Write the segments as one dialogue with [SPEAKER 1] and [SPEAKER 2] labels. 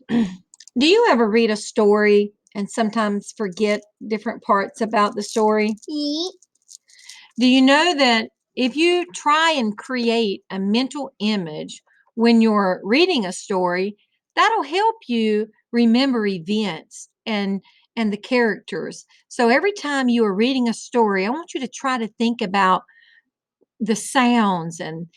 [SPEAKER 1] Do you ever read a story and sometimes forget different parts about the story?
[SPEAKER 2] Yeet.
[SPEAKER 1] Do you know that if you try and create a mental image when you're reading a story, that'll help you remember events and the characters. So every time you are reading a story, I want you to try to think about the sounds and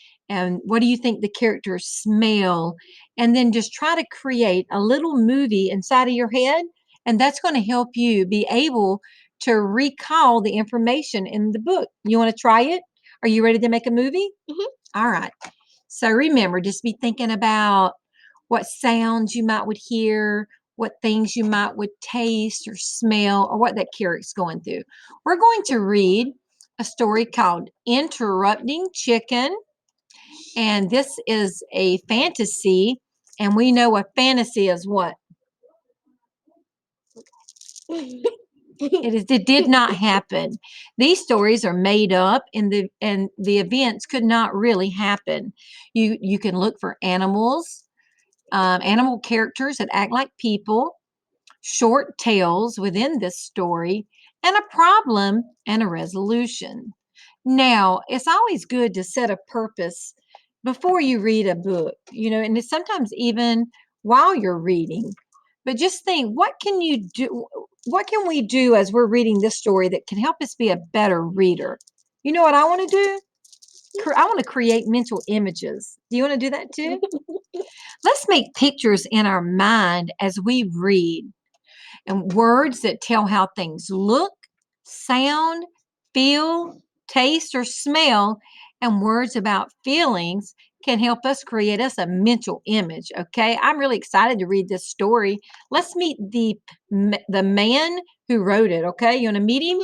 [SPEAKER 1] what do you think the characters smell, and then just try to create a little movie inside of your head, and that's going to help you be able to recall the information in the book. You want to try it? Are you ready to make a movie?
[SPEAKER 2] Mhm.
[SPEAKER 1] All right. So remember, just be thinking about what sounds you might would hear, what things you might would taste or smell, or what that character's going through. We're going to read a story called Interrupting Chicken, and this is a fantasy, and we know a fantasy is what? It did not happen. These stories are made up, and the events could not really happen. You can look for animals, animal characters that act like people, short tales within this story, and a problem and a resolution. Now, it's always good to set a purpose before you read a book, and it's sometimes even while you're reading. But just think, what can you do? What can we do as we're reading this story that can help us be a better reader? You know what I want to do? I want to create mental images. Do you want to do that too? Let's make pictures in our mind as we read, and words that tell how things look, sound, feel, taste, or smell, and words about feelings can help us create us a mental image. Okay, I'm really excited to read this story. Let's meet the man who wrote it. Okay, you want to meet him?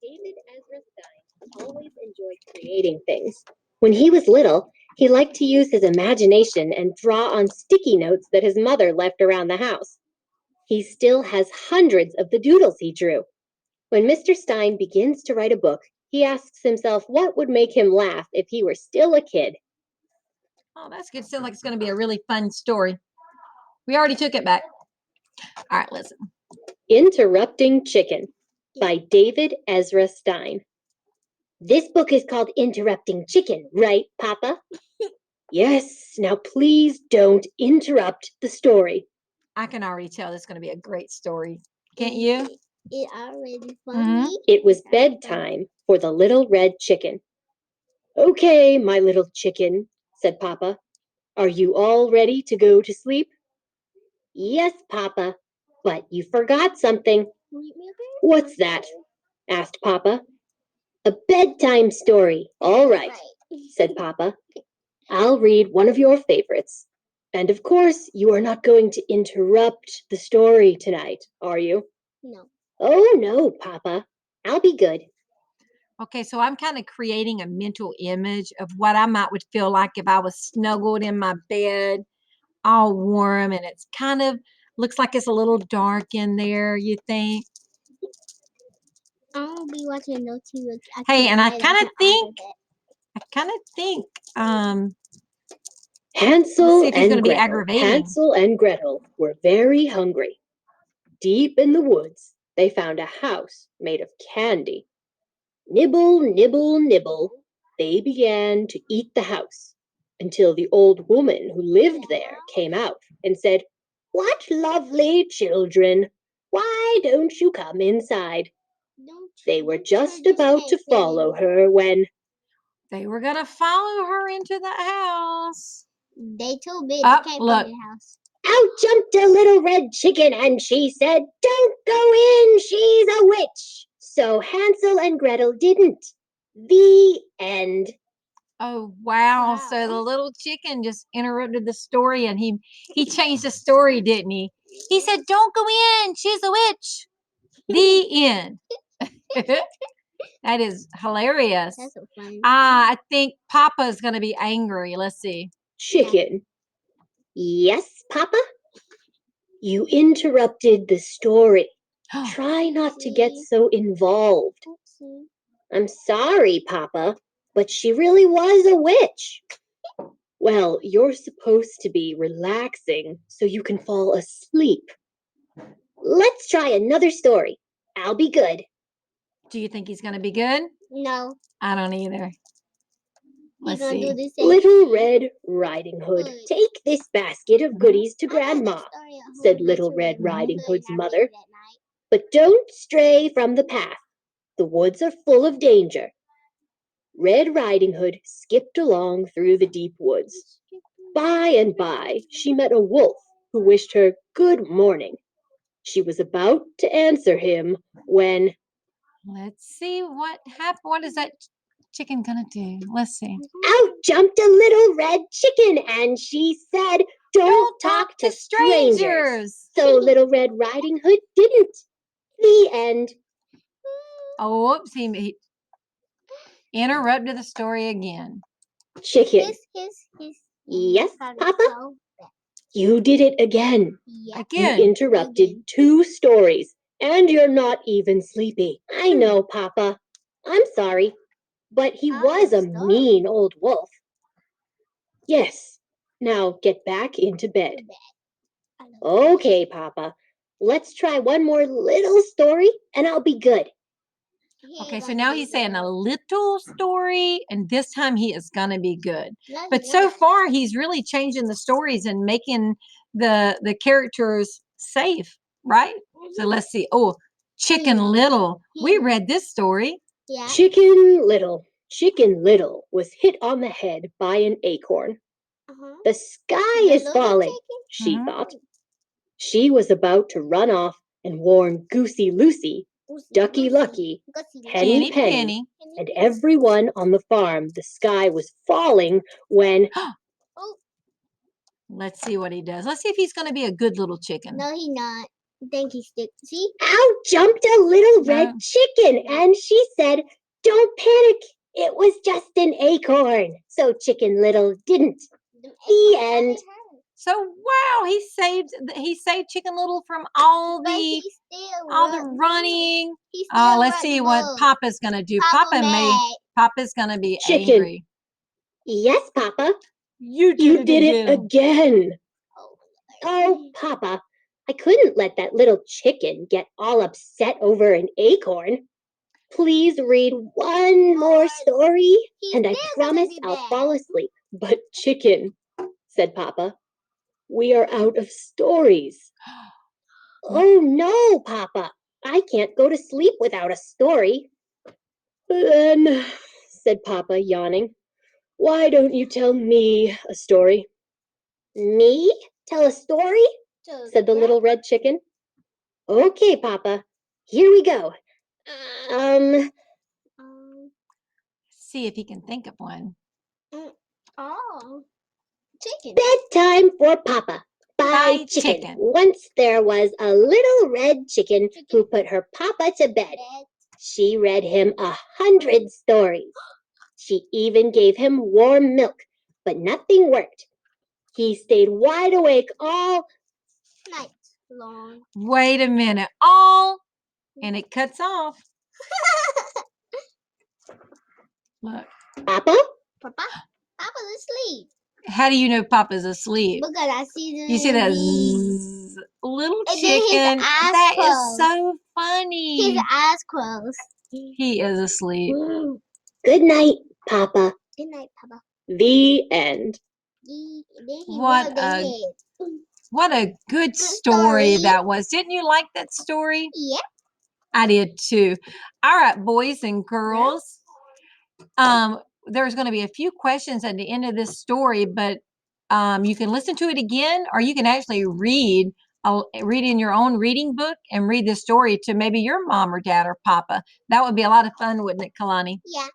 [SPEAKER 3] David Ezra Stein always enjoyed creating things. When he was little, he liked to use his imagination and draw on sticky notes that his mother left around the house. He still has hundreds of the doodles he drew. When Mr. Stein begins to write a book, he asks himself what would make him laugh if he were still a kid.
[SPEAKER 1] Oh, that's good. Sounds like it's going to be a really fun story. We already took it back. All right, listen.
[SPEAKER 3] Interrupting Chicken by David Ezra Stein. This book is called Interrupting Chicken, right, Papa? Yes, now please don't interrupt the story.
[SPEAKER 1] I can already tell this is going to be a great story. Can't you?
[SPEAKER 2] It already
[SPEAKER 1] Mhm.
[SPEAKER 2] funny.
[SPEAKER 3] It was bedtime for the little red chicken. Okay, my little chicken, said Papa. Are you all ready to go to sleep? Yes, Papa, but you forgot something. What's that? Asked Papa. A bedtime story. All right, said Papa. I'll read one of your favorites. And of course, you are not going to interrupt the story tonight, are you?
[SPEAKER 2] No.
[SPEAKER 3] Oh, no, Papa. I'll be good.
[SPEAKER 1] Okay, so I'm kind of creating a mental image of what I might would feel like if I was snuggled in my bed, all warm, and it's kind of looks like it's a little dark in there, you think?
[SPEAKER 2] I'll be watching no TV.
[SPEAKER 1] Hey, and I kind of think, let's see if he's going to be aggravating.
[SPEAKER 3] Hansel and Gretel were very hungry. Deep in the woods, they found a house made of candy. Nibble, nibble, nibble, they began to eat the house until the old woman who lived there came out and said, What lovely children! Why don't you come inside? They were just about to follow her when
[SPEAKER 1] They were going to follow her into the house.
[SPEAKER 2] They too big.
[SPEAKER 1] Up,
[SPEAKER 2] They can't
[SPEAKER 1] look.
[SPEAKER 2] be in the house.
[SPEAKER 3] out jumped a little red chicken and she said, Don't go in, she's a witch. So Hansel and Gretel didn't. The end.
[SPEAKER 1] Oh wow. So the little chicken just interrupted the story, and he changed the story, didn't he? He said, "Don't go in. She's a witch." The end. That is hilarious.
[SPEAKER 2] That's so funny.
[SPEAKER 1] I think Papa's going to be angry. Let's see.
[SPEAKER 3] Chicken. Yes, Papa? You interrupted the story. Try not to get so involved. I'm sorry, Papa, but she really was a witch. Well, you're supposed to be relaxing so you can fall asleep. Let's try another story. I'll be good.
[SPEAKER 1] Do you think he's going to be good?
[SPEAKER 2] No.
[SPEAKER 1] I don't either.
[SPEAKER 2] He's
[SPEAKER 1] Let's
[SPEAKER 2] gonna do
[SPEAKER 1] see.
[SPEAKER 2] the same.
[SPEAKER 3] Little Red Riding Hood,
[SPEAKER 2] Good.
[SPEAKER 3] take this basket of goodies to
[SPEAKER 2] I heard
[SPEAKER 3] Grandma,
[SPEAKER 2] the story of
[SPEAKER 3] said
[SPEAKER 2] who
[SPEAKER 3] Little
[SPEAKER 2] went to
[SPEAKER 3] Red
[SPEAKER 2] Red
[SPEAKER 3] Riding
[SPEAKER 2] Hood
[SPEAKER 3] Hood's
[SPEAKER 2] and I read
[SPEAKER 3] mother.
[SPEAKER 2] it at night.
[SPEAKER 3] But don't stray from the path. The woods are full of danger. Red Riding Hood skipped along through the deep woods. By and by, she met a wolf who wished her good morning. She was about to answer him when,
[SPEAKER 1] Let's see what happened. What is that chicken going to do? Let's see.
[SPEAKER 3] out jumped a little red chicken, and she said, "Don't talk to strangers." So Little Red Riding Hood didn't. The end.
[SPEAKER 1] Oh, whoops. He interrupted the story again.
[SPEAKER 3] Chicken.
[SPEAKER 2] His.
[SPEAKER 3] Yes,
[SPEAKER 2] sounded
[SPEAKER 3] Papa?
[SPEAKER 2] so bad.
[SPEAKER 3] You did it again.
[SPEAKER 2] Yeah.
[SPEAKER 3] You
[SPEAKER 1] Again.
[SPEAKER 3] interrupted
[SPEAKER 2] Again.
[SPEAKER 3] 2 stories, and you're not even sleepy. I know, Papa. I'm sorry. But he
[SPEAKER 2] I
[SPEAKER 3] was a
[SPEAKER 2] am sorry.
[SPEAKER 3] mean old wolf. Yes. Now get back into bed.
[SPEAKER 2] I love
[SPEAKER 3] Okay, Papa. Let's try one more little story, and I'll be good.
[SPEAKER 2] He
[SPEAKER 1] Okay, so
[SPEAKER 2] gonna
[SPEAKER 1] now
[SPEAKER 2] be
[SPEAKER 1] he's saying a
[SPEAKER 2] good.
[SPEAKER 1] little story, and this time he is going to be good.
[SPEAKER 2] No,
[SPEAKER 1] But
[SPEAKER 2] he's
[SPEAKER 1] so
[SPEAKER 2] not.
[SPEAKER 1] far, he's really changing the stories and making the characters safe, right? So let's see. Oh, Chicken
[SPEAKER 2] Yeah.
[SPEAKER 1] Little. We
[SPEAKER 2] Yeah.
[SPEAKER 1] read this story.
[SPEAKER 2] Yeah.
[SPEAKER 3] Chicken Little was hit on the head by an acorn.
[SPEAKER 2] Uh-huh.
[SPEAKER 3] The sky
[SPEAKER 2] The
[SPEAKER 3] is
[SPEAKER 2] little
[SPEAKER 3] falling,
[SPEAKER 2] chicken?
[SPEAKER 3] she
[SPEAKER 1] Mhm.
[SPEAKER 3] thought. She was about to run off and warn Goosey Lucy, Ducky Lucky, Henny
[SPEAKER 1] Penny,
[SPEAKER 3] Penny,
[SPEAKER 1] Penny.
[SPEAKER 3] and everyone on the farm the sky was falling when
[SPEAKER 2] Oh,
[SPEAKER 1] Let's see what he does. Let's see if he's going to be a good little chicken.
[SPEAKER 2] no, he not. I think he's stick. See?
[SPEAKER 3] out jumped a little red
[SPEAKER 1] No.
[SPEAKER 3] chicken, and she said, "Don't panic, it was just an acorn." So Chicken Little didn't. The end.
[SPEAKER 1] So wow, he saved Chicken Little from all
[SPEAKER 2] But
[SPEAKER 1] the
[SPEAKER 2] he still
[SPEAKER 1] running.
[SPEAKER 2] He still
[SPEAKER 1] Let's
[SPEAKER 2] wrote
[SPEAKER 1] see
[SPEAKER 2] the
[SPEAKER 1] what
[SPEAKER 2] book.
[SPEAKER 1] Papa's going to do.
[SPEAKER 2] Papa mad.
[SPEAKER 1] Papa's going to be
[SPEAKER 3] Chicken.
[SPEAKER 1] angry.
[SPEAKER 3] Yes, Papa.
[SPEAKER 1] You
[SPEAKER 3] You did it again. Oh, Papa, I couldn't let that little chicken get all upset over an acorn. Please read one more story, and I promise I'll fall asleep. But Chicken, said Papa, we are out of stories. Oh no, Papa, I can't go to sleep without a story. Then, said Papa, yawning, why don't you tell me a story? Me? Tell a story? Said the little red chicken. Okay, Papa, here we go.
[SPEAKER 1] See if he can think of one.
[SPEAKER 2] Oh, chicken.
[SPEAKER 3] Bedtime for Papa.
[SPEAKER 1] By
[SPEAKER 3] By chicken.
[SPEAKER 1] Chicken.
[SPEAKER 3] Once there was a little red chicken who put her papa to bed. She read him 100 stories. She even gave him warm milk, but nothing worked. He stayed wide awake all
[SPEAKER 2] Night long.
[SPEAKER 1] Wait a minute. And it cuts off. Look.
[SPEAKER 3] Papa?
[SPEAKER 2] Papa's asleep.
[SPEAKER 1] How do you know Papa's asleep?
[SPEAKER 2] Because I see the
[SPEAKER 1] You see that
[SPEAKER 2] knees.
[SPEAKER 1] zzz, little
[SPEAKER 2] And then his
[SPEAKER 1] chicken?
[SPEAKER 2] eyes
[SPEAKER 1] That is
[SPEAKER 2] closed.
[SPEAKER 1] so funny.
[SPEAKER 2] His eyes closed.
[SPEAKER 1] He is asleep.
[SPEAKER 3] Good night, Papa.
[SPEAKER 2] Good night, Papa.
[SPEAKER 3] The end.
[SPEAKER 2] Then he
[SPEAKER 1] What
[SPEAKER 2] rubbed his
[SPEAKER 1] a-
[SPEAKER 2] head.
[SPEAKER 1] What a good
[SPEAKER 2] story.
[SPEAKER 1] story that was. Didn't you like that story?
[SPEAKER 2] Yeah.
[SPEAKER 1] I did too. All right, boys and girls. There's going to be a few questions at the end of this story, but you can listen to it again, or you can actually read in your own reading book and read the story to maybe your mom or dad or papa. That would be a lot of fun, wouldn't it, Kalani?
[SPEAKER 2] Yeah.